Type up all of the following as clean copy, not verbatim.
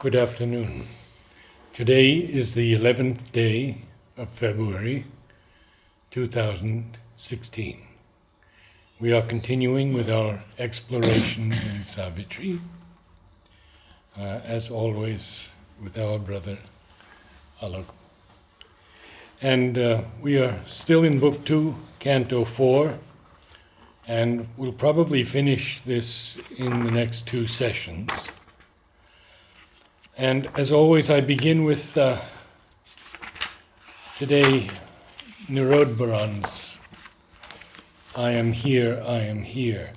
Good afternoon. Today is the 11th day of February 2016. We are continuing with our explorations in Savitri, as always with our brother Alok. And we are still in Book 2, Canto 4, and we'll probably finish this in the next two sessions. And as always, I begin with today Nirodbaran's I am here, I am here.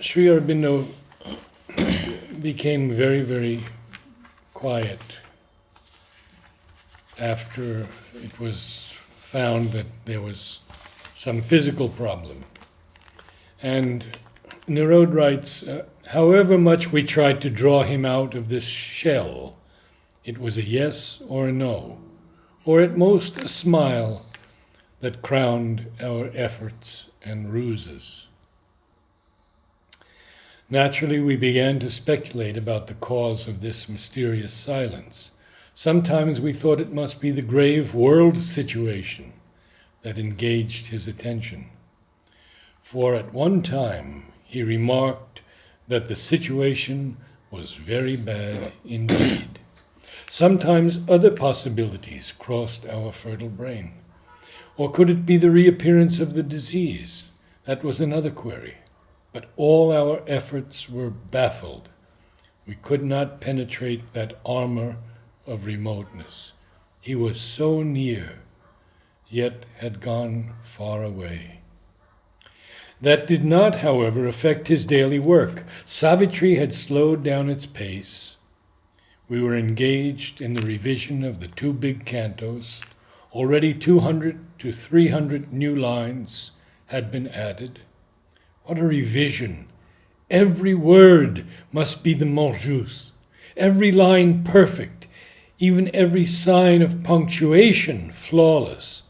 Sri Aurobindo became very, very quiet after it was found that there was some physical problem. And Nirod writes, however much we tried to draw him out of this shell, it was a yes or a no, or at most a smile that crowned our efforts and ruses. Naturally, we began to speculate about the cause of this mysterious silence. Sometimes we thought it must be the grave world situation that engaged his attention. For at one time he remarked that the situation was very bad indeed. Sometimes other possibilities crossed our fertile brain. Or could it be the reappearance of the disease? That was another query. But all our efforts were baffled. We could not penetrate that armor of remoteness. He was so near, yet had gone far away. That did not, however, affect his daily work. Savitri had slowed down its pace. We were engaged in the revision of the two big cantos. Already 200 to 300 new lines had been added. What a revision! Every word must be the mot juste, every line perfect, even every sign of punctuation flawless.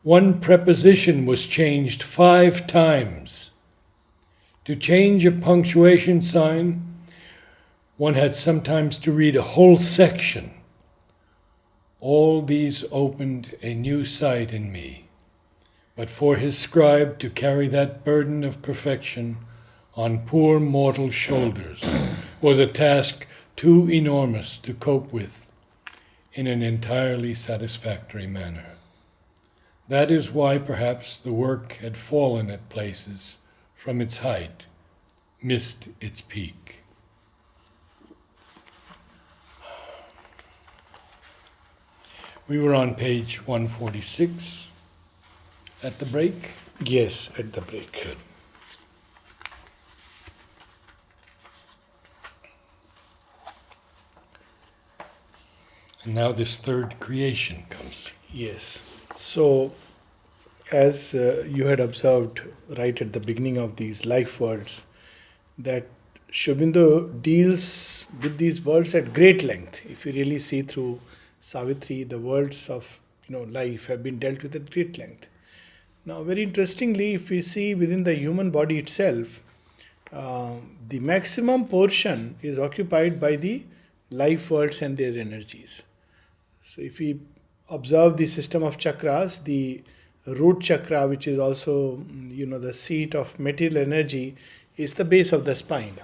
One preposition was changed 5 times. To change a punctuation sign, one had sometimes to read a whole section. All these opened a new sight in me. But for his scribe to carry that burden of perfection on poor mortal shoulders was a task too enormous to cope with in an entirely satisfactory manner. That is why perhaps the work had fallen at places from its height, missed its peak. We were on page 146 at the break. Yes, at the break. Good. And now this third creation comes. Yes. So, as you had observed right at the beginning of these life worlds, that Shobindo deals with these worlds at great length. If you really see through Savitri, the worlds of life have been dealt with at great length. Now, very interestingly, if we see within the human body itself, the maximum portion is occupied by the life worlds and their energies. So, if we observe the system of chakras, the root chakra, which is also the seat of material energy, is the base of the spine.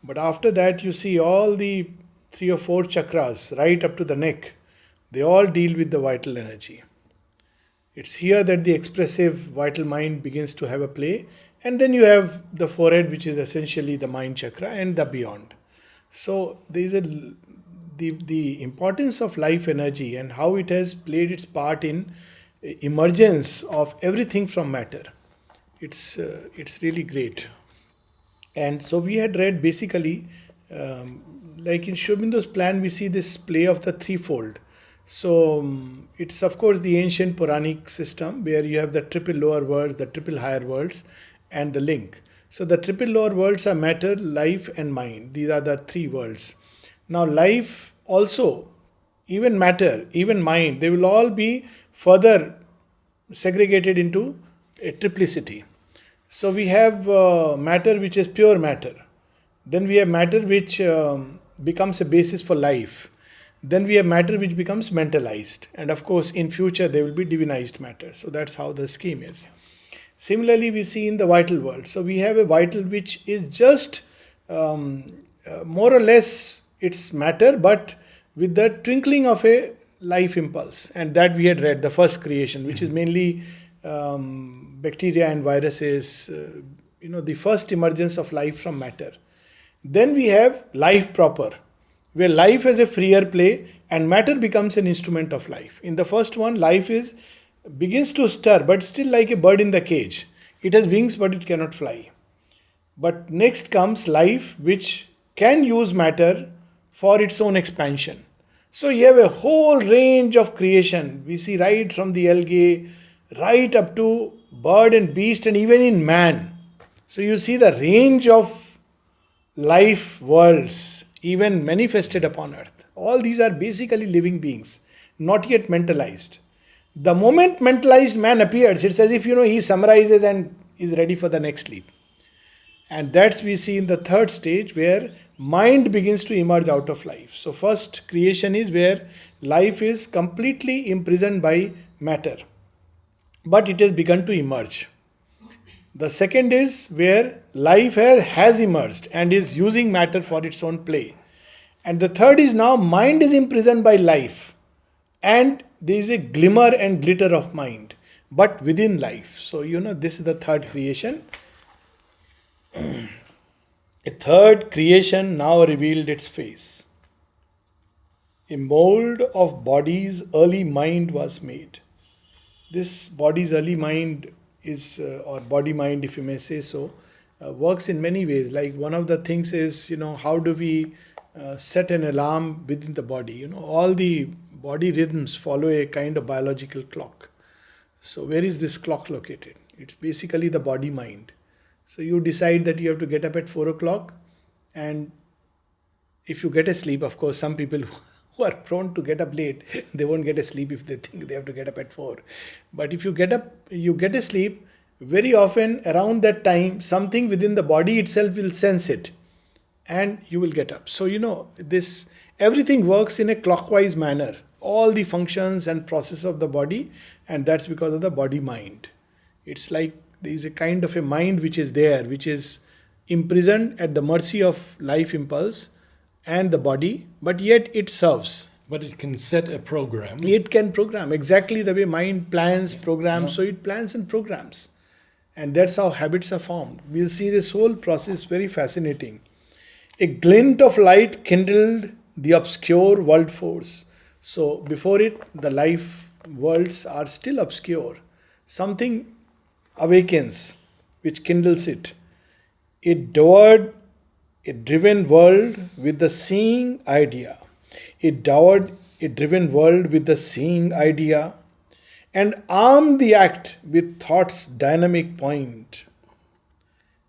But after that, you see all the 3 or 4 chakras right up to the neck. They all deal with the vital energy. It's here that the expressive vital mind begins to have a play. And then you have the forehead, which is essentially the mind chakra, and the beyond. So there is the importance of life energy and how it has played its part in emergence of everything from matter. It's really great. And so we had read basically, like in Shobindo's plan, we see this play of the threefold. So it's of course the ancient Puranic system where you have the triple lower worlds, the triple higher worlds, and the link. So the triple lower worlds are matter, life, and mind. These are the 3 worlds. Now life also, even matter, even mind, they will all be further segregated into a triplicity. So we have matter which is pure matter. Then we have matter which becomes a basis for life. Then we have matter which becomes mentalized. And of course, in future, there will be divinized matter. So that's how the scheme is. Similarly, we see in the vital world. So we have a vital which is just more or less it's matter, but with the twinkling of a life impulse. And that we had read, the first creation, which is mainly bacteria and viruses, the first emergence of life from matter. Then we have life proper, where life has a freer play and matter becomes an instrument of life. In the first one, life begins to stir, but still like a bird in the cage. It has wings, but it cannot fly. But next comes life, which can use matter for its own expansion. So you have a whole range of creation. We see right from the algae, right up to bird and beast, and even in man. So you see the range of life worlds even manifested upon earth. All these are basically living beings, not yet mentalized. The moment mentalized man appears, it's as if he summarizes and is ready for the next leap. And that's we see in the third stage, where mind begins to emerge out of life. So first creation is where life is completely imprisoned by matter, but it has begun to emerge. The second is where life has emerged and is using matter for its own play. And the third is now mind is imprisoned by life, and there is a glimmer and glitter of mind, but within life. So this is the third creation. A third creation now revealed its face. A mould of body's early mind was made. This body's early mind is, or body mind, if you may say so, works in many ways. Like one of the things is, how do we set an alarm within the body? All the body rhythms follow a kind of biological clock. So where is this clock located? It's basically the body mind. So you decide that you have to get up at 4 o'clock, and if you get a sleep, of course, some people who are prone to get up late, they won't get a sleep if they think they have to get up at 4. But if you get up, you get a sleep, very often around that time, something within the body itself will sense it, and you will get up. So, this everything works in a clockwise manner, all the functions and process of the body, and that's because of the body mind. It's like there is a kind of a mind which is there, which is imprisoned at the mercy of life impulse and the body, but yet it serves. But it can set a program. It can program exactly the way mind plans, programs. So it plans and programs. And that's how habits are formed. We'll see this whole process very fascinating. A glint of light kindled the obscure world force. So before it, the life worlds are still obscure. Something awakens, which kindles it. It dowered a driven world with the seeing idea. It dowered a driven world with the seeing idea, and armed the act with thought's dynamic point.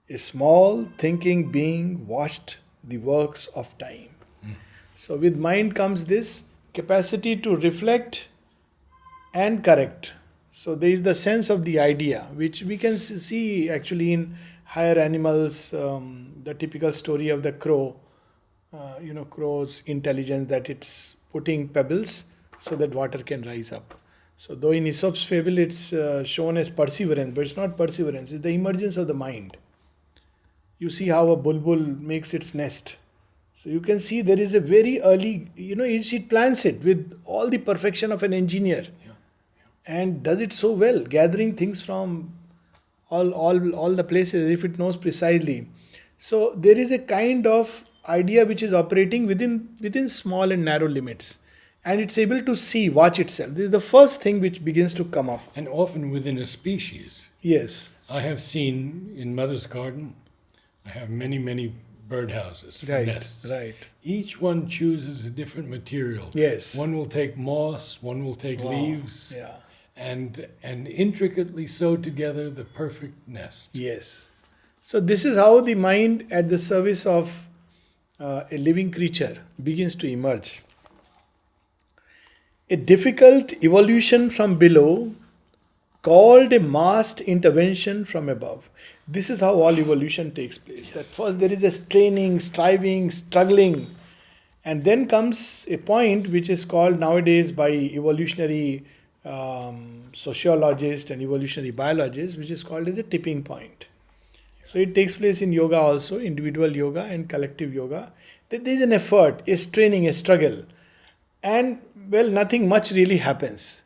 A small thinking being watched the works of time. So with mind comes this capacity to reflect and correct. So there is the sense of the idea, which we can see actually in higher animals, the typical story of the crow, crow's intelligence, that it's putting pebbles so that water can rise up. So though in Aesop's fable it's shown as perseverance, but it's not perseverance, it's the emergence of the mind. You see how a bulbul makes its nest. So you can see there is a very early, it plans it with all the perfection of an engineer. And does it so well, gathering things from all the places if it knows precisely. So there is a kind of idea which is operating within small and narrow limits, and it's able to watch itself. This is the first thing which begins to come up. And often within a species. Yes. I have seen in Mother's Garden, I have many birdhouses for nests. Right. Each one chooses a different material. Yes. One will take moss, one will take leaves. Yeah. And intricately sew together the perfect nest. Yes. So this is how the mind at the service of a living creature begins to emerge. A difficult evolution from below, called a masked intervention from above. This is how all evolution takes place. That first there is a straining, striving, struggling, And then comes a point which is called nowadays by evolutionary sociologists and evolutionary biologists, which is called as a tipping point. So it takes place in yoga also, individual yoga and collective yoga. That there is an effort, a straining, a struggle. And well, nothing much really happens.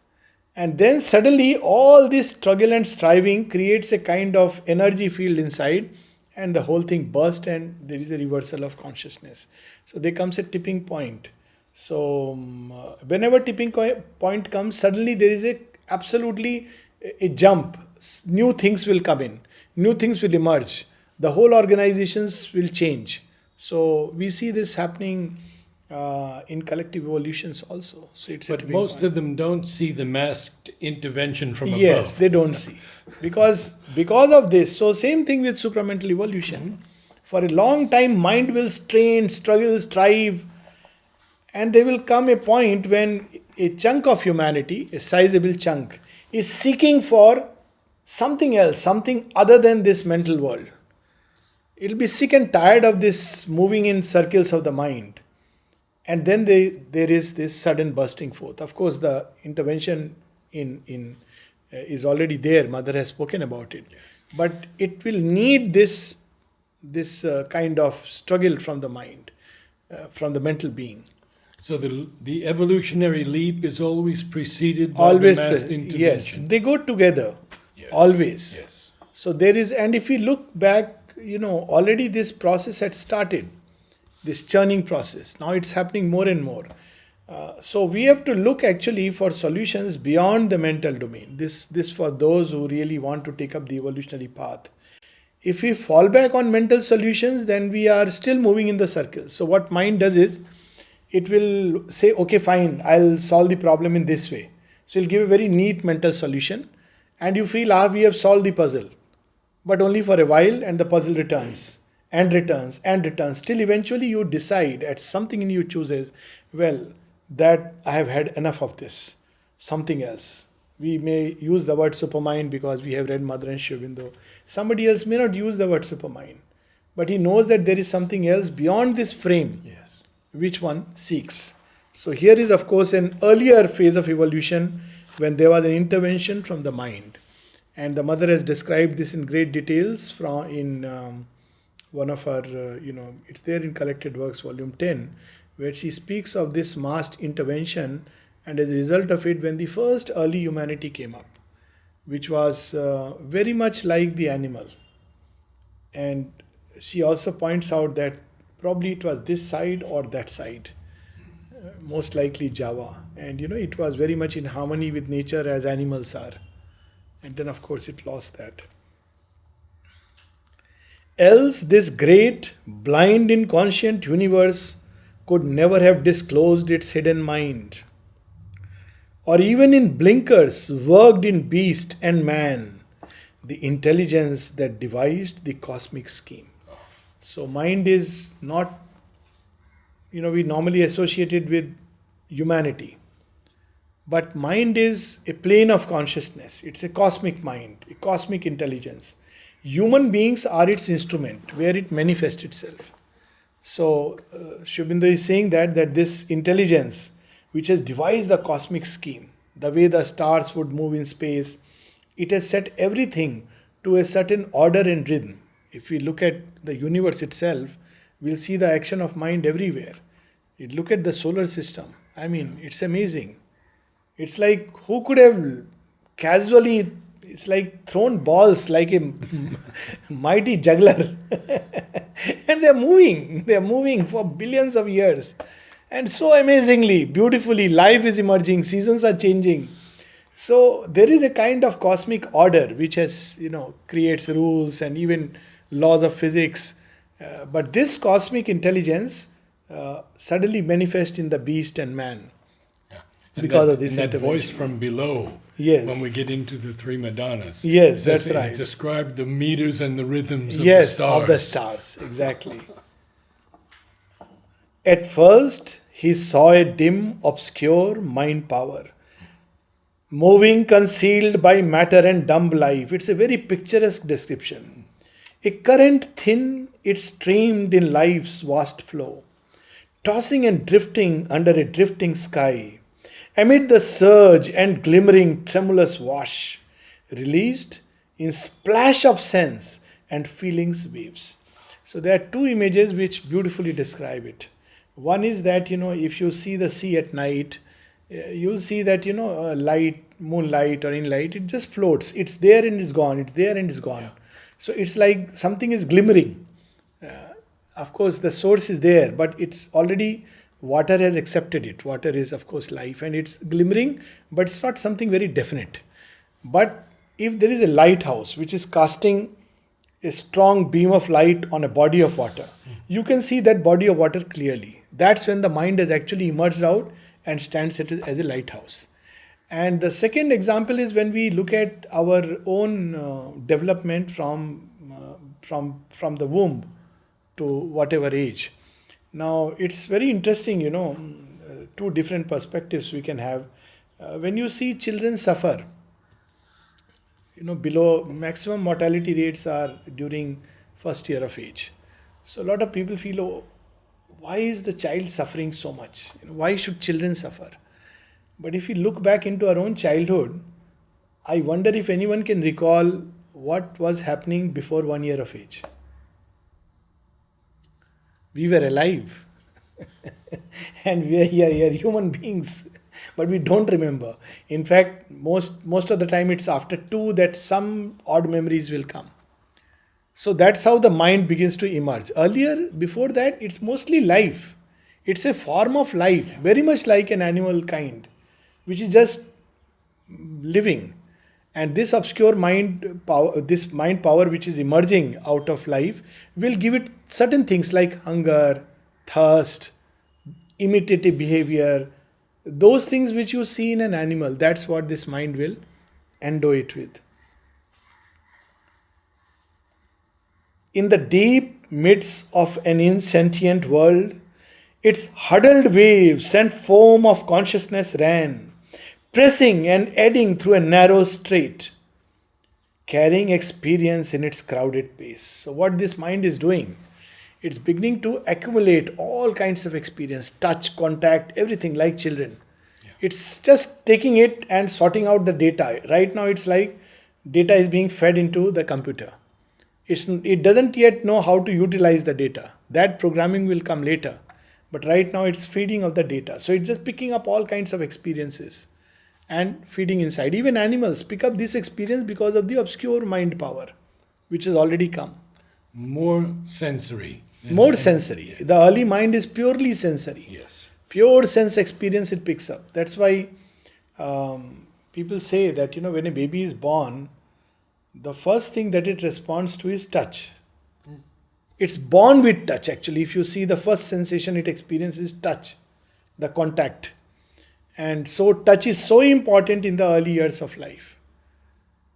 And then suddenly all this struggle and striving creates a kind of energy field inside, and the whole thing bursts and there is a reversal of consciousness. So there comes a tipping point. So whenever tipping point comes, suddenly there is absolutely a jump. New things will come in. New things will emerge. The whole organizations will change. So we see this happening in collective evolutions also. So it's But most of them don't see the masked intervention from above. Yes, they don't see. Because of this, so same thing with supramental evolution. For a long time, mind will strain, struggle, strive, and there will come a point when a chunk of humanity, a sizable chunk, is seeking for something else, something other than this mental world. It'll be sick and tired of this moving in circles of the mind. And then there is this sudden bursting forth. Of course, the intervention is already there. Mother has spoken about it. Yes. But it will need this kind of struggle from the mind, from the mental being. So the evolutionary leap is always preceded by the masked intervention. Yes, they go together. Yes. Always. Yes. So there is, and if we look back, already this process had started, this churning process. Now it's happening more and more. So we have to look actually for solutions beyond the mental domain. This for those who really want to take up the evolutionary path. If we fall back on mental solutions, then we are still moving in the circle. So what mind does is, it will say, okay, fine, I'll solve the problem in this way. So it'll give a very neat mental solution. And you feel, we have solved the puzzle. But only for a while, and the puzzle returns and returns and returns. Till eventually you decide, at something in you chooses, well, that I have had enough of this. Something else. We may use the word supermind because we have read Mother and Sri Aurobindo. Somebody else may not use the word supermind. But he knows that there is something else beyond this frame. Yes. Which one seeks. So here is, of course, an earlier phase of evolution when there was an intervention from the mind. And the Mother has described this in great details in one of her, it's there in Collected Works, Volume 10, where she speaks of this masked intervention, and as a result of it, when the first early humanity came up, which was very much like the animal. And she also points out that probably it was this side or that side, most likely Java. And it was very much in harmony with nature as animals are. And then of course it lost that. Else this great, blind, inconscient universe could never have disclosed its hidden mind. Or even in blinkers worked in beast and man, the intelligence that devised the cosmic scheme. So mind is not, we normally associate it with humanity. But mind is a plane of consciousness. It's a cosmic mind, a cosmic intelligence. Human beings are its instrument where it manifests itself. So Sri Aurobindo is saying that this intelligence which has devised the cosmic scheme, the way the stars would move in space, it has set everything to a certain order and rhythm. If we look at the universe itself, we'll see the action of mind everywhere. You look at the solar system. I mean, it's amazing. It's like, who could have casually, it's like thrown balls like a mighty juggler. And they're moving for billions of years. And so amazingly, beautifully, life is emerging, seasons are changing. So there is a kind of cosmic order which has, creates rules and even laws of physics. But this cosmic intelligence suddenly manifests in the beast and man. Because of this and that voice from below, yes, when we get into the three Madonnas. Yes, that's right. Describe the meters and the rhythms of the stars. Yes, of the stars, exactly. At first, he saw a dim, obscure mind power, moving concealed by matter and dumb life. It's a very picturesque description. A current thin, it streamed in life's vast flow, tossing and drifting under a drifting sky, amid the surge and glimmering tremulous wash, released in splash of sense and feelings waves. So there are two images which beautifully describe it. One is that, if you see the sea at night, you see that, light, moonlight or in light, it just floats. It's there and it's gone. It's there and it's gone. Yeah. So it's like something is glimmering. Of course, the source is there, but it's already, water has accepted it. Water is, of course, life, and it's glimmering, but it's not something very definite. But if there is a lighthouse which is casting a strong beam of light on a body of water, you can see that body of water clearly. That's when the mind has actually emerged out and stands as a lighthouse. And the second example is when we look at our own development from the womb to whatever age. Now it's very interesting, two different perspectives we can have. When you see children suffer, below maximum mortality rates are during first year of age. So a lot of people feel, oh, why is the child suffering so much? Why should children suffer? But if we look back into our own childhood, I wonder if anyone can recall what was happening before 1 year of age. We were alive and we are human beings, but we don't remember. In fact, most of the time it's after 2 that some odd memories will come. So that's how the mind begins to emerge. Earlier, before that, it's mostly life. It's a form of life, very much like an animal kind, which is just living. And this obscure mind power, this mind power which is emerging out of life, will give it certain things like hunger, thirst, imitative behavior, those things which you see in an animal. That's what this mind will endow it with. In the deep midst of an insentient world, its huddled waves and foam of consciousness ran, pressing and eddying through a narrow strait, carrying experience in its crowded pace. So what this mind is doing, it's beginning to accumulate all kinds of experience, touch, contact, everything, like children. Yeah. It's just taking it and sorting out the data. Right now it's like data is being fed into the computer. It doesn't yet know how to utilize the data. That programming will come later. But right now it's feeding of the data. So it's just picking up all kinds of experiences and feeding inside. Even animals pick up this experience because of the obscure mind power, which has already come. More sensory. More sensory. Yeah. The early mind is purely sensory. Yes. Pure sense experience it picks up. That's why people say that, when a baby is born, the first thing that it responds to is touch. It's born with touch, actually. If you see, the first sensation it experiences is touch, the contact. And so touch is so important in the early years of life.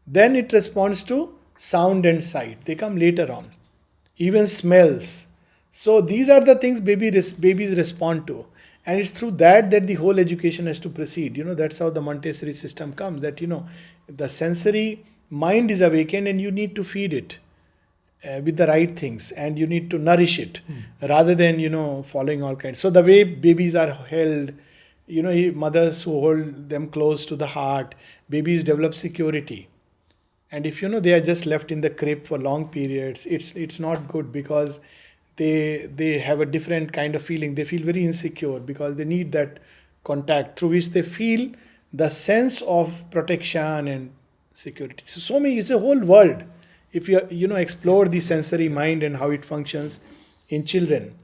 Then it responds to sound and sight. They come later on. Even smells. So these are the things babies respond to. And it's through that the whole education has to proceed. That's how the Montessori system comes. That, the sensory mind is awakened and you need to feed it with the right things, and you need to nourish it rather than, following all kinds. So the way babies are held, mothers who hold them close to the heart, babies develop security. And if they are just left in the crib for long periods, it's not good, because they have a different kind of feeling. They feel very insecure because they need that contact through which they feel the sense of protection and security. So many, it's a whole world. If you explore the sensory mind and how it functions in children,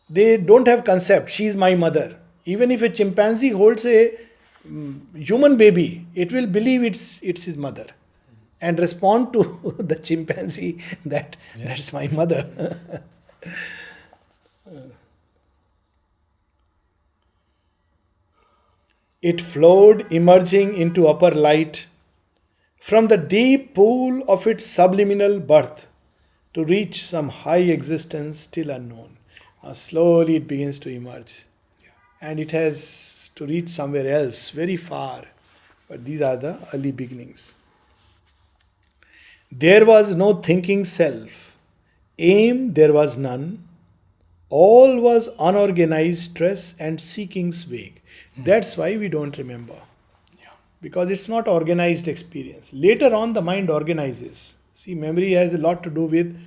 they don't have concept. She is my mother. Even if a chimpanzee holds a human baby, it will believe it's his mother and respond to the chimpanzee that that's my mother. It flowed, emerging into upper light from the deep pool of its subliminal birth to reach some high existence still unknown. Now slowly it begins to emerge. And it has to reach somewhere else, very far. But these are the early beginnings. There was no thinking self. Aim there was none. All was unorganized stress and seekings vague. That's why we don't remember. Because it's not organized experience. Later on, the mind organizes. See, memory has a lot to do with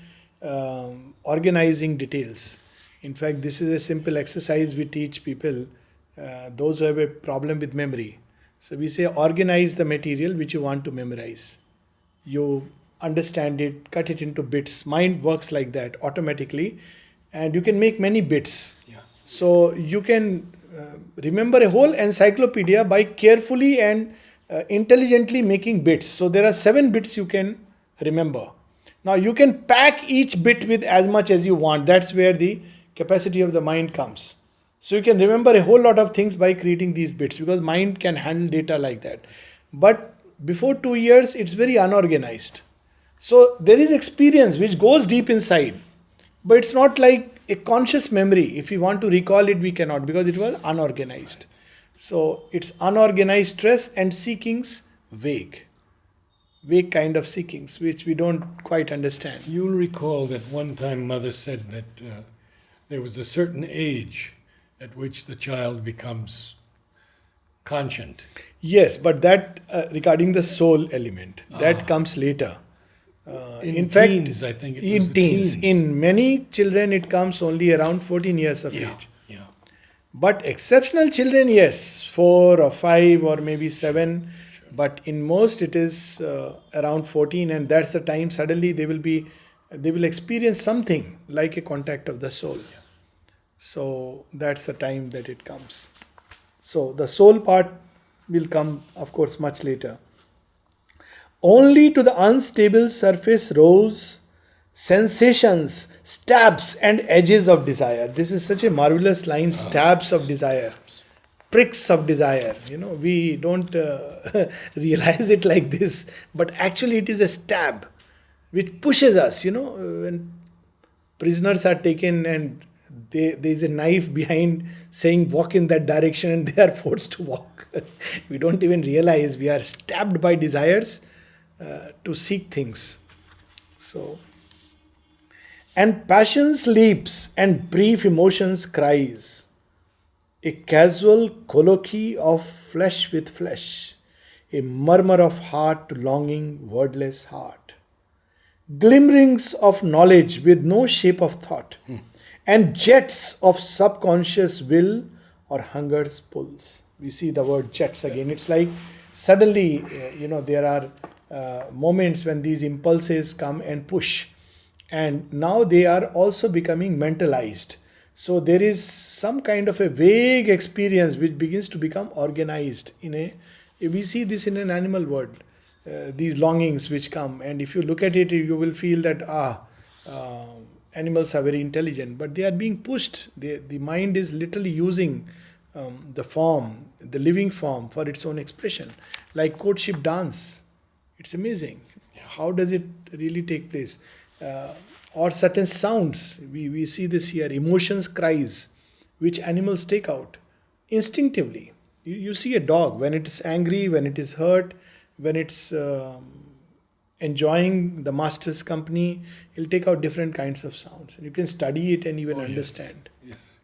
organizing details. In fact, this is a simple exercise we teach people, those who have a problem with memory. So we say, organize the material which you want to memorize. You understand it, cut it into bits. Mind works like that automatically, and you can make many bits. Yeah. So you can remember a whole encyclopedia by carefully and intelligently making bits. So there are 7 bits you can remember. Now you can pack each bit with as much as you want. That's where the capacity of the mind comes. So you can remember a whole lot of things by creating these bits, because mind can handle data like that. But before 2 years, it's very unorganized. So there is experience which goes deep inside, but it's not like a conscious memory. If we want to recall it, we cannot, because it was unorganized. So it's unorganized stress and seekings vague. Vague kind of seekings, which we don't quite understand. You'll recall that one time Mother said that there was a certain age at which the child becomes conscient. Yes, but that regarding the soul element, that comes later. In teens, I think it was in the teens. teens. In many children, it comes only around 14 years of age. Yeah. But exceptional children, yes, 4 or 5 or maybe 7. Sure. But in most, it is around 14, and that's the time suddenly they will experience something like a contact of the soul. Yeah. So that's the time that it comes. So the soul part will come, of course, much later. Only to the unstable surface rose sensations, stabs and edges of desire. This is such a marvelous line, stabs of desire, pricks of desire. We don't realize it like this, but actually it is a stab which pushes us. When prisoners are taken and there is a knife behind saying walk in that direction, and they are forced to walk. We don't even realize we are stabbed by desires to seek things. So, and passion's leaps and brief emotions cries, a casual colloquy of flesh with flesh, a murmur of heart to longing wordless heart, glimmerings of knowledge with no shape of thought, and jets of subconscious will or hunger's pulse. We see the word jets again. It's like suddenly, there are moments when these impulses come and push, and now they are also becoming mentalized. So there is some kind of a vague experience which begins to become organized we see this in an animal world, these longings which come, and if you look at it, you will feel that animals are very intelligent, but they are being pushed. The mind is literally using the living form for its own expression, like courtship dance. It's amazing. How does it really take place? Or certain sounds, we see this here, emotions, cries, which animals take out instinctively. You see a dog, when it is angry, when it is hurt, when it's enjoying the master's company, he'll take out different kinds of sounds. And you can study it and even understand. Yes.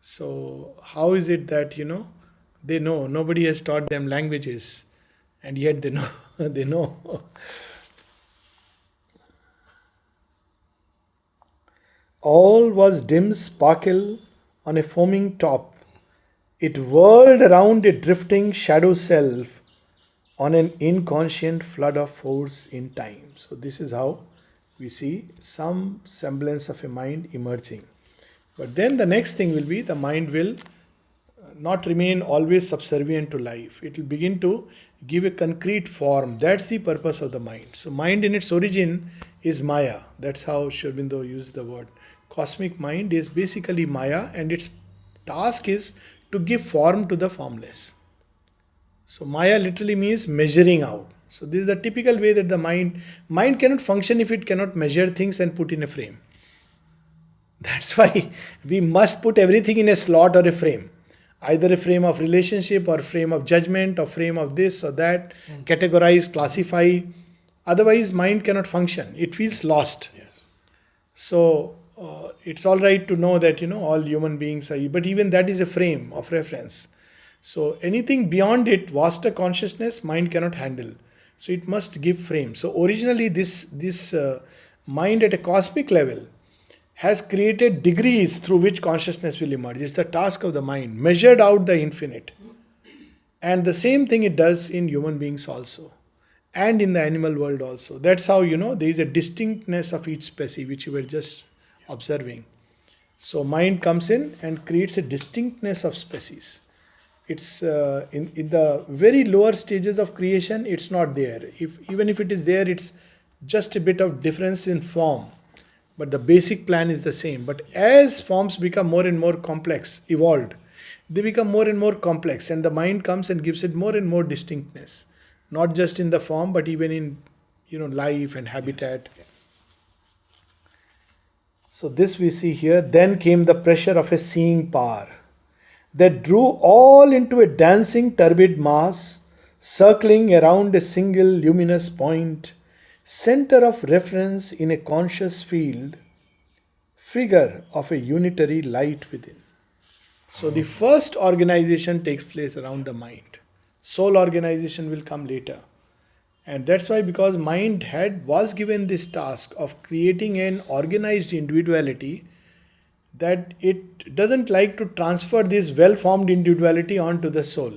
So how is it that, they know? Nobody has taught them languages, and yet they know. They know. All was dim sparkle on a foaming top. It whirled around a drifting shadow self on an inconscient flood of force in time. So this is how we see some semblance of a mind emerging. But then the next thing will be, the mind will not remain always subservient to life. It will begin to give a concrete form. That's the purpose of the mind. So mind in its origin is Maya. That's how Sri Aurobindo used the word. Cosmic mind is basically Maya, and its task is to give form to the formless. So Maya literally means measuring out. So this is the typical way that the mind cannot function if it cannot measure things and put in a frame. That's why we must put everything in a slot or a frame. Either a frame of relationship, or frame of judgment, or frame of this or that, categorize, classify. Otherwise mind cannot function. It feels lost. Yes. So it's all right to know that, all human beings are, but even that is a frame of reference. So anything beyond it, vaster consciousness, mind cannot handle. So it must give frame. So originally this mind at a cosmic level has created degrees through which consciousness will emerge. It's the task of the mind, measured out the infinite. And the same thing it does in human beings also, and in the animal world also. That's how, there is a distinctness of each species, which you were just observing. So mind comes in and creates a distinctness of species. It's in the very lower stages of creation, it's not there. Even if it is there, it's just a bit of difference in form. But the basic plan is the same. But as forms become more and more complex, evolved, they become more and more complex, and the mind comes and gives it more and more distinctness. Not just in the form, but even in life and habitat. So this we see here. Then came the pressure of a seeing power that drew all into a dancing turbid mass, circling around a single luminous point, center of reference in a conscious field, figure of a unitary light within. So the first organization takes place around the mind. Soul organization will come later. And that's why, because mind was given this task of creating an organized individuality, that it doesn't like to transfer this well-formed individuality onto the soul.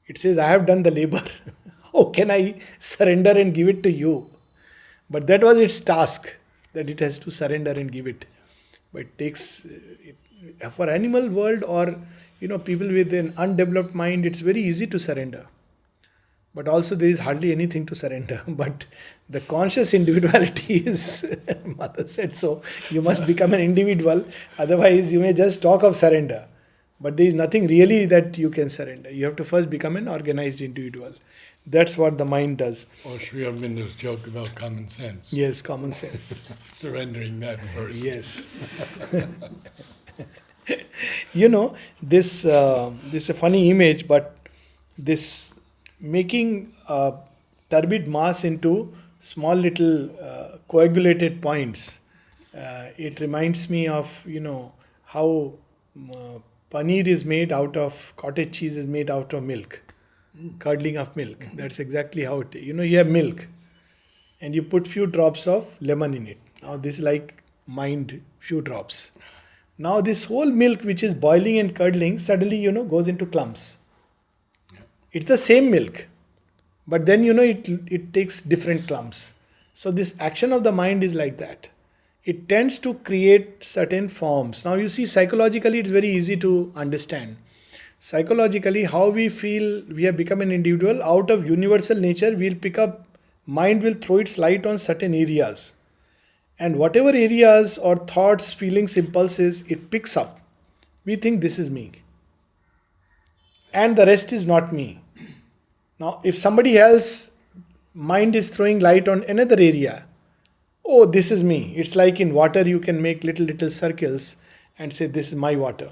It says, I have done the labor. How can I surrender and give it to you? But that was its task, that it has to surrender and give it. But it takes, for animal world or people with an undeveloped mind, it's very easy to surrender. But also there is hardly anything to surrender. But the conscious individuality is, Mother said so, you must become an individual, otherwise you may just talk of surrender. But there is nothing really that you can surrender. You have to first become an organized individual. That's what the mind does. Or Sri Aurobindo's joke about common sense. Yes, common sense. Surrendering that first. Yes. This is a funny image, but this making turbid mass into small little coagulated points, it reminds me of, how paneer is made out of, cottage cheese is made out of milk, curdling of milk. That's exactly how it, you have milk and you put few drops of lemon in it. Now this is like mind, few drops. Now this whole milk which is boiling and curdling suddenly, goes into clumps. It's the same milk, but then, it takes different clumps. So this action of the mind is like that. It tends to create certain forms. Now you see, psychologically it's very easy to understand. Psychologically, how we feel we have become an individual, out of universal nature, mind will throw its light on certain areas. And whatever areas or thoughts, feelings, impulses it picks up, we think this is me. And the rest is not me. Now, if somebody else, mind is throwing light on another area, oh, this is me. It's like in water, you can make little circles and say, this is my water.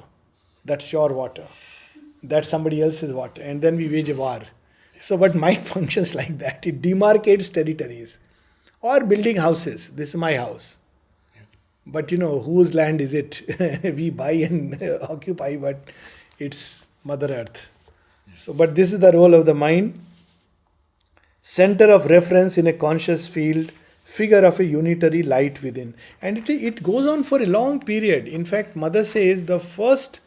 That's your water. That's somebody else's water. And then we wage a war. So, but mind functions like that. It demarcates territories. Or building houses. This is my house. But whose land is it? We buy and occupy, but it's Mother Earth. So, but this is the role of the mind. Center of reference in a conscious field, figure of a unitary light within. And it goes on for a long period. In fact, Mother says the first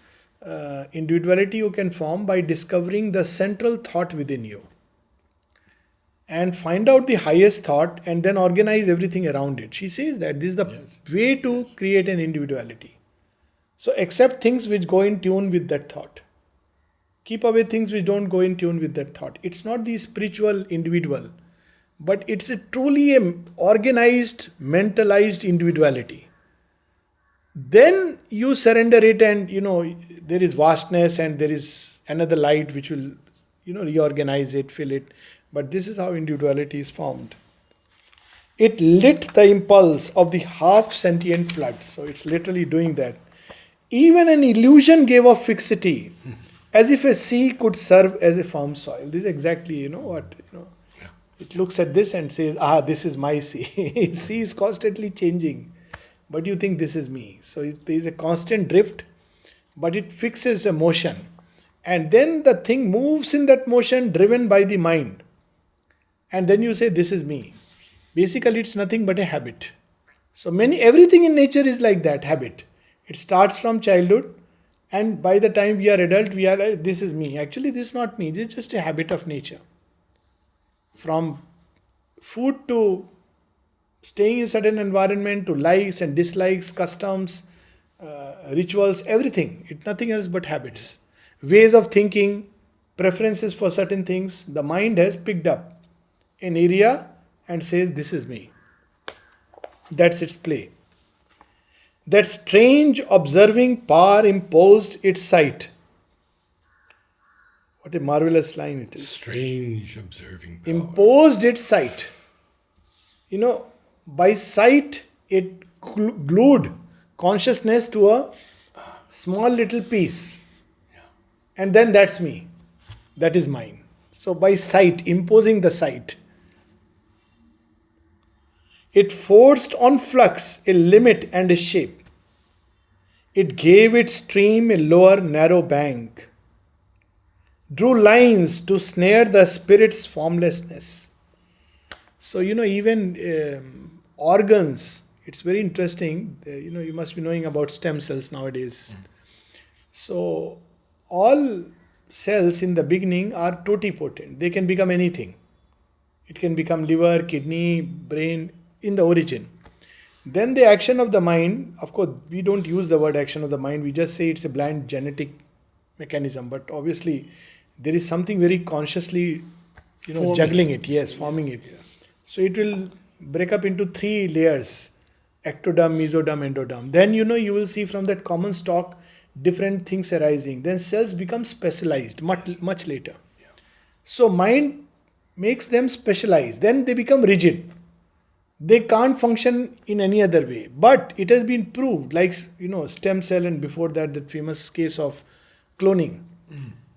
individuality you can form by discovering the central thought within you. And find out the highest thought and then organize everything around it. She says that this is the way to create an individuality. So accept things which go in tune with that thought. Keep away things which don't go in tune with that thought. It's not the spiritual individual, but it's truly an organized, mentalized individuality. Then you surrender it and, there is vastness and there is another light which will, reorganize it, fill it. But this is how individuality is formed. It lit the impulse of the half-sentient flood. So it's literally doing that. Even an illusion gave of fixity, as if a sea could serve as a firm soil. This is exactly, what, It looks at this and says, this is my sea. Sea is constantly changing. but you think this is me. So there is a constant drift, but it fixes a motion. And then the thing moves in that motion driven by the mind. And then you say, this is me. Basically, it's nothing but a habit. So everything in nature is like that, habit. It starts from childhood, and by the time we are adult, we are like, this is me. Actually, this is not me. This is just a habit of nature. From food to staying in certain environment, to likes and dislikes, customs, rituals, everything. It's nothing else but habits. Ways of thinking, preferences for certain things. The mind has picked up an area and says, this is me. That's its play. That strange observing power imposed its sight. What a marvelous line it is. Strange observing power. Imposed its sight. By sight, it glued consciousness to a small little piece. And then that's me. That is mine. So by sight, imposing the sight. It forced on flux a limit and a shape. It gave its stream a lower narrow bank. Drew lines to snare the spirit's formlessness. So, even organs, it's very interesting. You must be knowing about stem cells nowadays. So, all cells in the beginning are totipotent. They can become anything. It can become liver, kidney, brain in the origin. Then the action of the mind, of course, we don't use the word action of the mind. We just say it's a blind genetic mechanism. But obviously, there is something very consciously, juggling it. Yes, forming it. Yes. So it will break up into 3 layers: ectoderm, mesoderm, endoderm. Then you will see from that common stock different things arising. Then cells become specialized much later. Yeah. So mind makes them specialized. Then they become rigid. They can't function in any other way. But it has been proved, like stem cell, and before that, that famous case of cloning,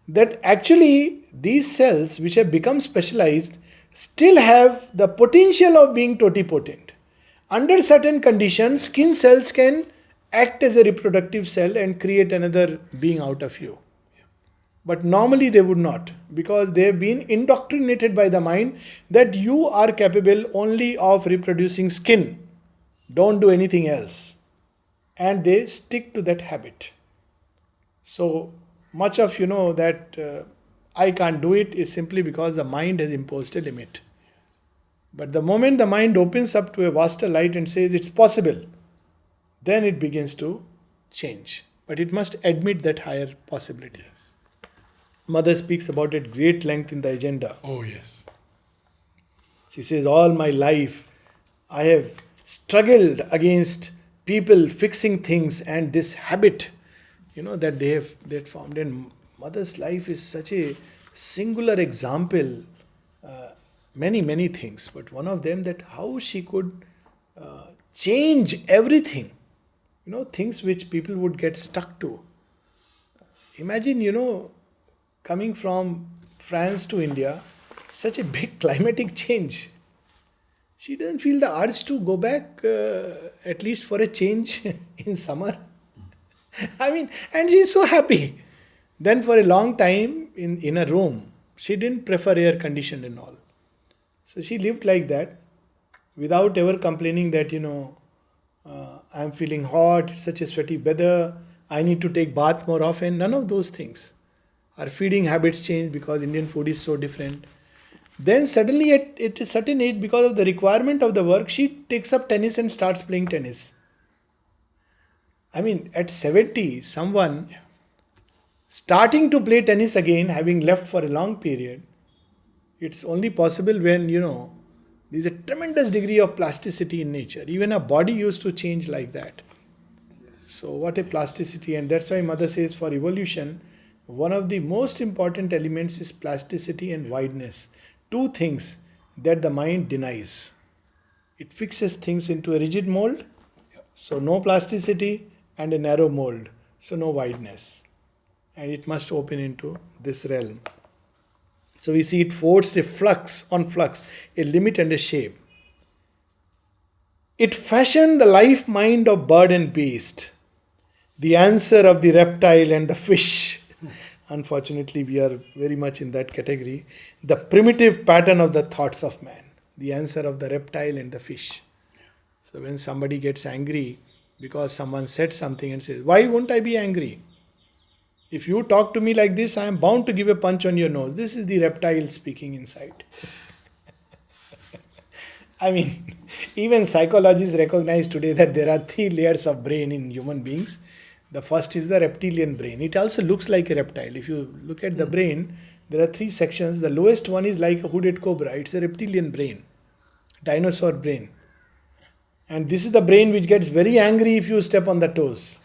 that actually these cells which have become specialized still have the potential of being totipotent. Under certain conditions, skin cells can act as a reproductive cell and create another being out of you. But normally they would not, because they have been indoctrinated by the mind that you are capable only of reproducing skin. Don't do anything else. And they stick to that habit. So much of that I can't do it is simply because the mind has imposed a limit. But the moment the mind opens up to a vaster light and says it's possible, then it begins to change. But it must admit that higher possibility. Yes. Mother speaks about it great length in the agenda. Oh, yes. She says, all my life I have struggled against people fixing things and this habit, that they have formed. And mother's life is such a singular example. Many things, but one of them, that how she could change everything. Things which people would get stuck to. Imagine, coming from France to India, such a big climatic change. She doesn't feel the urge to go back, at least for a change in summer. And she's so happy. Then for a long time in a room, she didn't prefer air conditioned and all. So she lived like that, without ever complaining that, I'm feeling hot, it's such a sweaty weather, I need to take bath more often. None of those things. Her feeding habits change because Indian food is so different. Then suddenly at a certain age, because of the requirement of the work, she takes up tennis and starts playing tennis. At 70, someone starting to play tennis again, having left for a long period, it's only possible when, there's a tremendous degree of plasticity in nature. Even a body used to change like that. So what a plasticity. And that's why Mother says for evolution, one of the most important elements is plasticity and wideness. 2 things that the mind denies. It fixes things into a rigid mold, so no plasticity, and a narrow mold, so no wideness. And it must open into this realm. So we see it forced a flux on flux, a limit and a shape. It fashioned the life mind of bird and beast, the answer of the reptile and the fish. Unfortunately, we are very much in that category. The primitive pattern of the thoughts of man, the answer of the reptile and the fish. So when somebody gets angry because someone said something and says, "Why won't I be angry? If you talk to me like this, I am bound to give a punch on your nose." This is the reptile speaking inside. I mean, even psychologists recognize today that there are 3 layers of brain in human beings. The first is the reptilian brain. It also looks like a reptile. If you look at the brain, there are 3 sections. The lowest one is like a hooded cobra. It's a reptilian brain, dinosaur brain. And this is the brain which gets very angry if you step on the toes,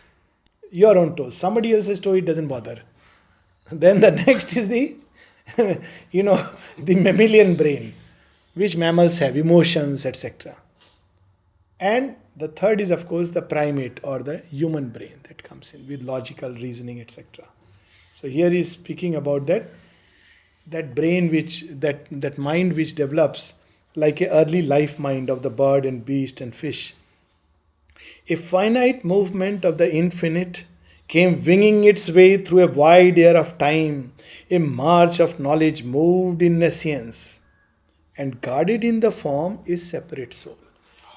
your own toes. Somebody else's toe, it doesn't bother. Then the next is the, the mammalian brain, which mammals have, emotions, etc. And the third is, of course, the primate or the human brain that comes in with logical reasoning, etc. So here he is speaking about that brain that mind which develops like a early life mind of the bird and beast and fish. A finite movement of the infinite came winging its way through a wide air of time. A march of knowledge moved in nescience, and guarded in the form is separate soul.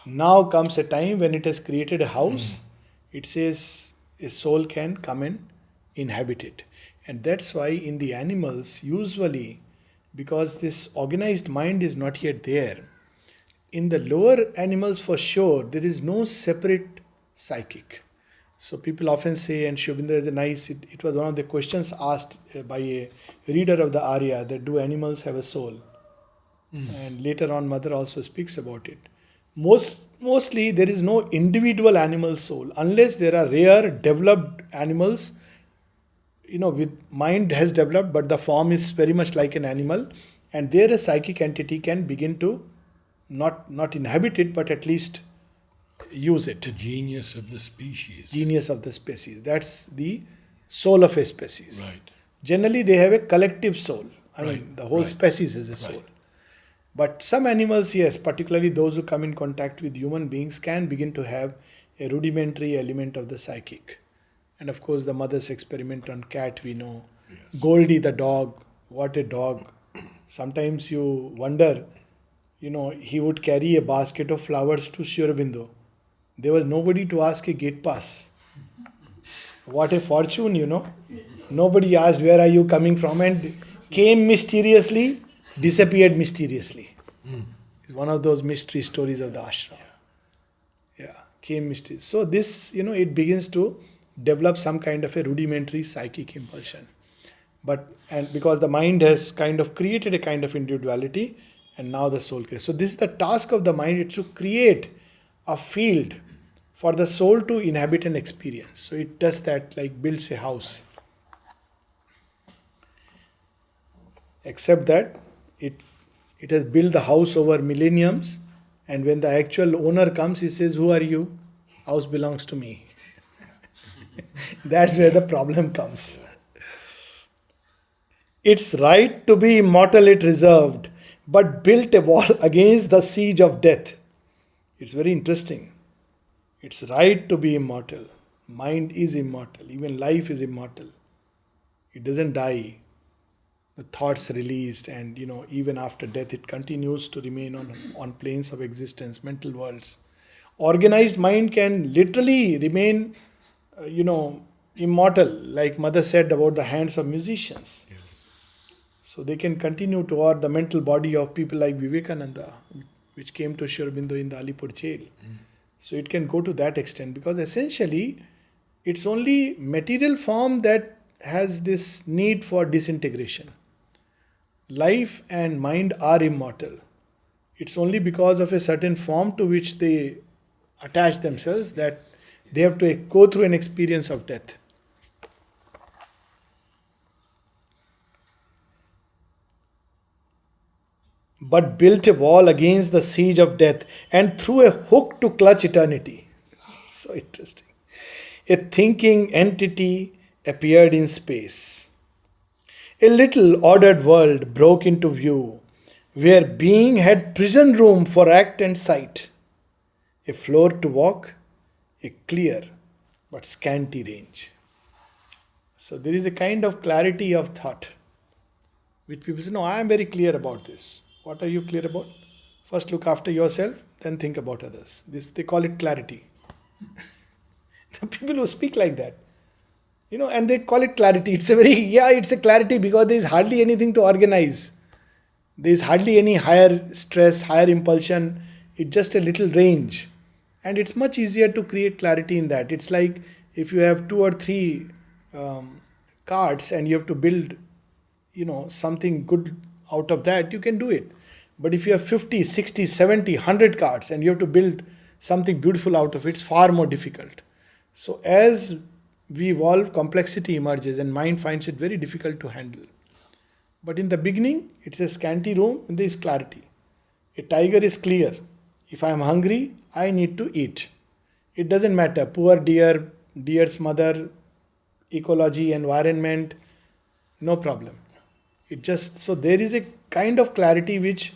Now comes a time when it has created a house. It says a soul can come and inhabit it. And that's why in the animals, usually, because this organized mind is not yet there, in the lower animals for sure, there is no separate psychic. So people often say, and Shobindra is a nice, it was one of the questions asked by a reader of the Arya, that do animals have a soul? And later on, Mother also speaks about it. Mostly there is no individual animal soul, unless there are rare developed animals, with mind has developed, but the form is very much like an animal, and there a psychic entity can begin to not inhabit it, but at least use it. The genius of the species. Genius of the species. That's the soul of a species. Right. Generally, they have a collective soul. I Right. mean, the whole Right. species is a soul. Right. But some animals, yes, particularly those who come in contact with human beings, can begin to have a rudimentary element of the psychic. And of course, the mother's experiment on cat, we know. Yes. Goldie the dog, what a dog. Sometimes you wonder, he would carry a basket of flowers to Sri Aurobindo. There was nobody to ask a gate pass. What a fortune, Nobody asked, where are you coming from? And came mysteriously, disappeared mysteriously. It's one of those mystery stories of the ashram. Yeah, came mysterious. So this, it begins to develop some kind of a rudimentary psychic impulsion. And because the mind has kind of created a kind of individuality, and now the soul creates. So this is the task of the mind, it's to create a field for the soul to inhabit and experience. So it does that, like builds a house. Except that it has built the house over millenniums, and when the actual owner comes, he says, "Who are you? House belongs to me." That's where the problem comes. Its right to be immortal it reserved, but built a wall against the siege of death. It's very interesting. Its right to be immortal. Mind is immortal. Even life is immortal. It doesn't die. The thoughts released, and even after death it continues to remain on planes of existence, mental worlds. Organized mind can literally remain immortal, like Mother said about the hands of musicians. Yes. So they can continue to, or the mental body of people like Vivekananda, which came to Sri Aurobindo in the Alipur jail. So it can go to that extent, because essentially it's only material form that has this need for disintegration. Life and mind are immortal. It's only because of a certain form to which they attach themselves that they have to go through an experience of death. But built a wall against the siege of death and threw a hook to clutch eternity. So interesting. A thinking entity appeared in space. A little ordered world broke into view, where being had prison room for act and sight. a floor to walk, a clear but scanty range. So there is a kind of clarity of thought which people say, no, I am very clear about this. What are you clear about? First look after yourself, then think about others. This they call it clarity. The people who speak like that, and they call it clarity. It's a clarity because there is hardly anything to organize. There is hardly any higher stress, higher impulsion. It's just a little range. And it's much easier to create clarity in that. It's like if you have 2 or 3 cards and you have to build, something good out of that, you can do it. But if you have 50, 60, 70, 100 cards and you have to build something beautiful out of it, it's far more difficult. So as we evolve, complexity emerges and mind finds it very difficult to handle. But in the beginning, it's a scanty room and there is clarity. A tiger is clear. If I am hungry, I need to eat. It doesn't matter. Poor deer, deer's mother, ecology, environment, no problem. So there is a kind of clarity which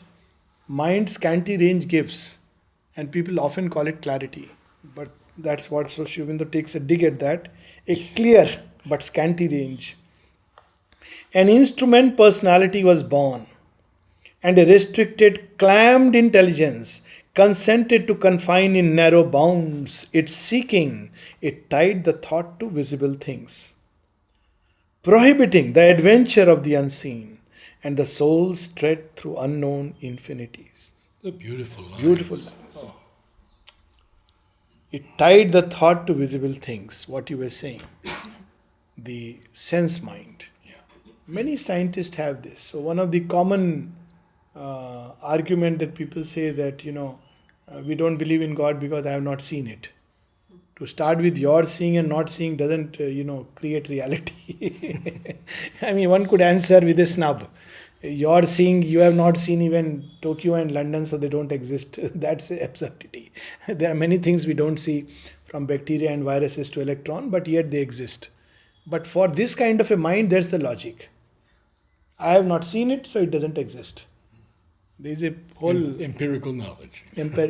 mind scanty range gives. And people often call it clarity. But that's what, so Sri Aurobindo takes a dig at that. A clear but scanty range. An instrument personality was born, and a restricted, clamped intelligence consented to confine in narrow bounds its seeking. It tied the thought to visible things, prohibiting the adventure of the unseen, and the soul's tread through unknown infinities. The beautiful lines. Beautiful lines. Oh. It tied the thought to visible things, what you were saying. The sense mind. Yeah. Many scientists have this. So one of the common argument that people say that, we don't believe in God because I have not seen it. To start with, your seeing and not seeing doesn't, create reality. I mean, one could answer with a snub. Your seeing, you have not seen even Tokyo and London, so they don't exist. That's absurdity. There are many things we don't see, from bacteria and viruses to electron, but yet they exist. But for this kind of a mind, there's the logic. I have not seen it, so it doesn't exist. There is a whole empirical knowledge.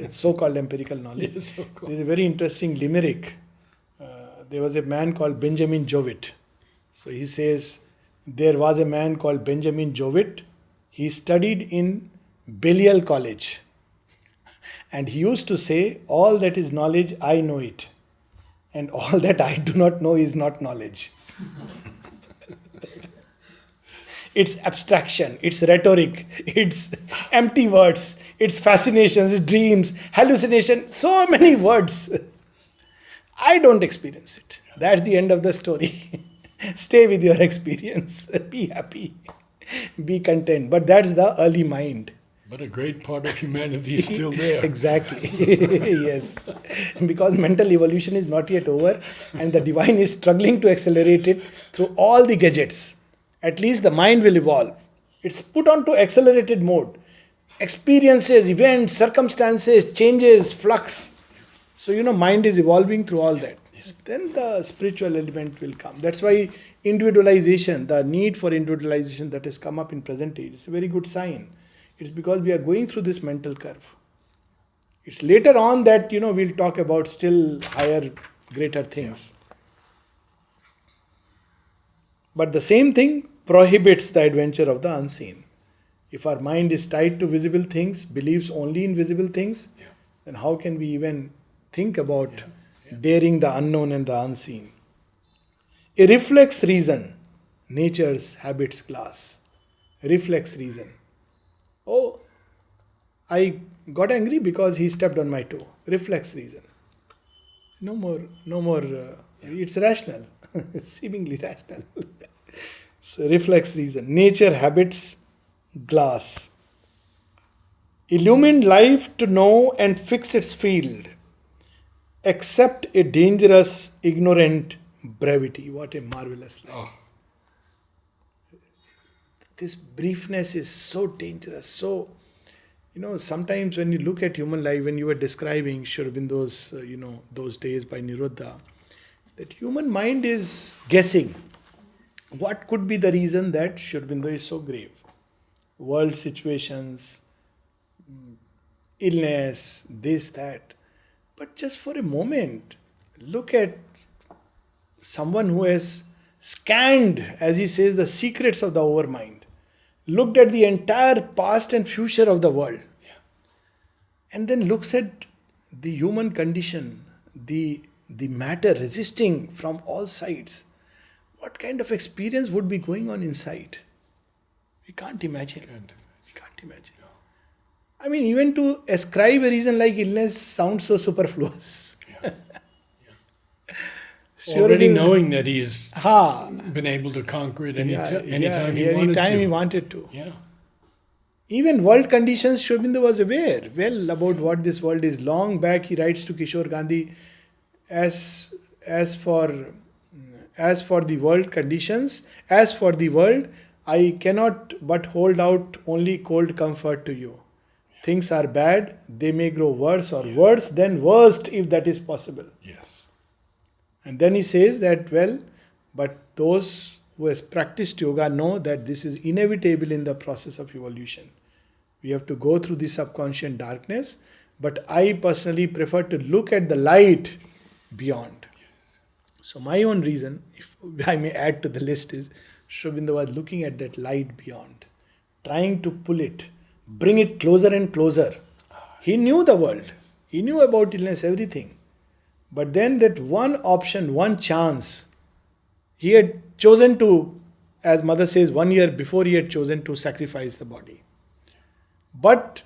So-called empirical knowledge. Yes, so-called. There is a very interesting limerick. There was a man called Benjamin Jowett. So he says, there was a man called Benjamin Jowett. He studied in Balliol College. And he used to say, all that is knowledge, I know it. And all that I do not know is not knowledge. It's abstraction, it's rhetoric, it's empty words, it's fascinations, it's dreams, hallucination, so many words. I don't experience it. That's the end of the story. Stay with your experience. Be happy. Be content. But that's the early mind. But a great part of humanity is still there. Exactly. Yes. Because mental evolution is not yet over and the divine is struggling to accelerate it through all the gadgets. At least the mind will evolve. It's put onto accelerated mode. Experiences, events, circumstances, changes, flux. So, mind is evolving through all that. Then the spiritual element will come. That's why individualization, the need for individualization that has come up in present age, is a very good sign. It's because we are going through this mental curve. It's later on that, we'll talk about still higher, greater things. But the same thing prohibits the adventure of the unseen. If our mind is tied to visible things, believes only in visible things, then how can we even think about daring the unknown and the unseen? A reflex reason, nature's habits glass. Reflex reason. Oh, I got angry because he stepped on my toe. Reflex reason. No more. It's rational. It's seemingly rational. So reflex reason. Nature habits glass. Illumined life to know and fix its field. Accept a dangerous, ignorant brevity. What a marvelous line. Oh. This briefness is so dangerous. So, sometimes when you look at human life, when you were describing Sri Aurobindo's, those days by Nirodha, that human mind is guessing. What could be the reason that Sri Aurobindo is so grave? World situations, illness, this, that. But just for a moment, look at someone who has scanned, as he says, the secrets of the overmind, looked at the entire past and future of the world, and then looks at the human condition, the matter resisting from all sides. What kind of experience would be going on inside? We can't imagine. We can't imagine. I mean, even to ascribe a reason like illness sounds so superfluous. Sure, Already knowing that he has ha, been able to conquer it anytime anytime he he wanted wanted to. to. Yeah. Even world conditions, Sri Aurobindo was aware well about what this world is. Long back, he writes to Kishore Gandhi, as for the world conditions, as for the world, I cannot but hold out only cold comfort to you. Things are bad, they may grow worse or worse than worst if that is possible. Yes. And then he says that, well, but those who has practiced yoga know that this is inevitable in the process of evolution. We have to go through the subconscious darkness, but I personally prefer to look at the light beyond. So my own reason, if I may add to the list, is Sri Aurobindo was looking at that light beyond, trying to pull it, bring it closer and closer. He knew the world. He knew about illness, everything. But then that one option, one chance, he had chosen to, as mother says, 1 year before he had chosen to sacrifice the body. But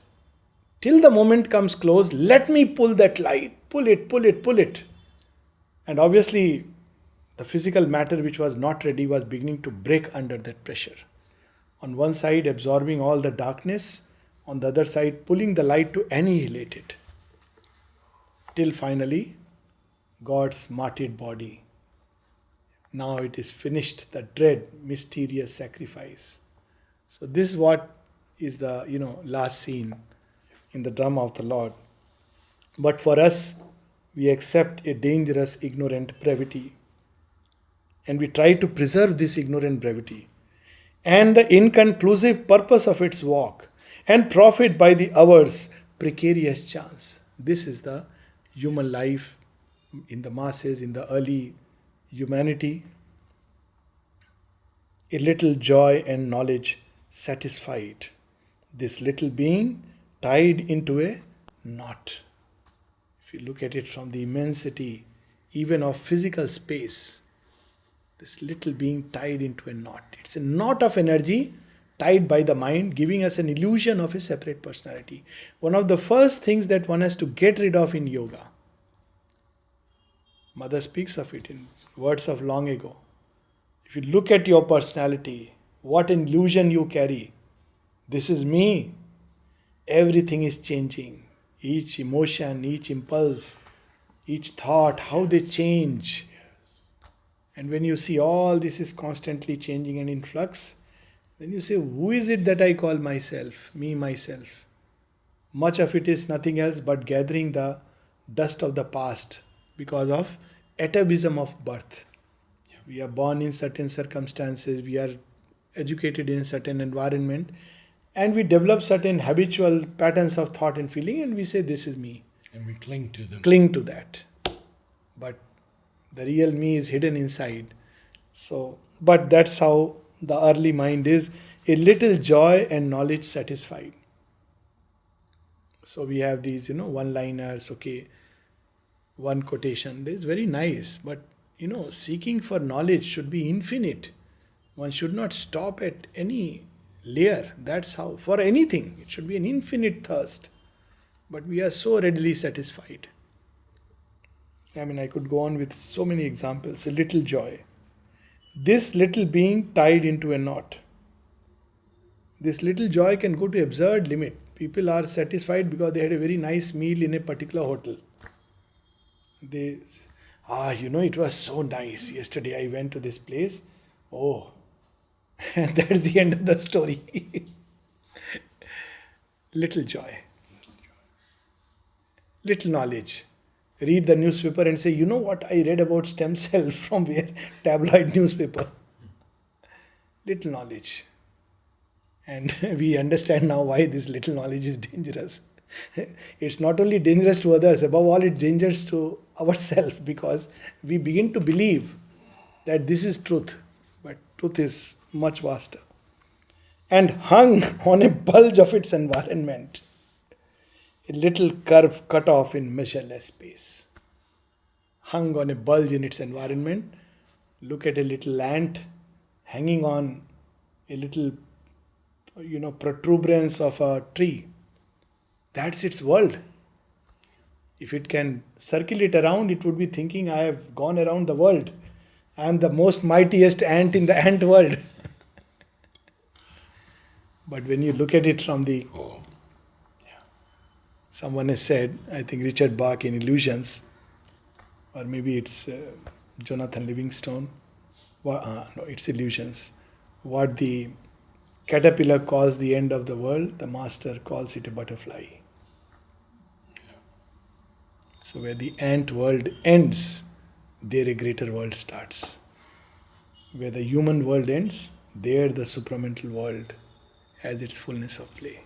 till the moment comes close, let me pull that light, pull it, pull it, pull it. And obviously, the physical matter which was not ready was beginning to break under that pressure. On one side, absorbing all the darkness, on the other side, pulling the light to annihilate it. Till finally, God's martyred body. Now it is finished, the dread, mysterious sacrifice. So this is what is the last scene in the drama of the Lord. But for us, we accept a dangerous, ignorant brevity. And we try to preserve this ignorant brevity and the inconclusive purpose of its walk and profit by the hour's precarious chance. This is the human life in the masses, in the early humanity. A little joy and knowledge satisfied. This little being tied into a knot. If you look at it from the immensity even of physical space, this little being tied into a knot. It's a knot of energy tied by the mind, giving us an illusion of a separate personality. One of the first things that one has to get rid of in yoga, Mother speaks of it in words of long ago. If you look at your personality, what illusion you carry, this is me. Everything is changing. Each emotion, each impulse, each thought, how they change. And when you see all this is constantly changing and in flux, then you say, who is it that I call myself? Me, myself. Much of it is nothing else but gathering the dust of the past because of atavism of birth. We are born in certain circumstances, we are educated in a certain environment, and we develop certain habitual patterns of thought and feeling, and we say, this is me. And we cling to them. Cling to that. But the real me is hidden inside. So, but that's how the early mind is, a little joy and knowledge satisfied. So we have these, one-liners, okay, one quotation. This is very nice, but, seeking for knowledge should be infinite. One should not stop at any layer. That's how, for anything, it should be an infinite thirst. But we are so readily satisfied. I mean, I could go on with so many examples. A little joy. This little being tied into a knot. This little joy can go to absurd limit. People are satisfied because they had a very nice meal in a particular hotel. They, it was so nice. Yesterday I went to this place. Oh, and that's the end of the story. Little joy. Little knowledge. Read the newspaper and say, you know what I read about stem cell from where? Tabloid newspaper. little knowledge. And we understand now why this little knowledge is dangerous. It's not only dangerous to others, above all, it's dangerous to ourselves because we begin to believe that this is truth, but truth is much vaster. And hung on a bulge of its environment, a little curve cut off in measureless space. Hung on a bulge in its environment. Look at a little ant hanging on a little, protuberance of a tree. That's its world. If it can circle it around, it would be thinking, I have gone around the world. I am the most mightiest ant in the ant world. But when you look at it from the, someone has said, I think Richard Bach in Illusions, or maybe it's Jonathan Livingstone, no, it's Illusions. What the caterpillar calls the end of the world, the master calls it a butterfly. So where the ant world ends, there a greater world starts. Where the human world ends, there the supramental world has its fullness of play.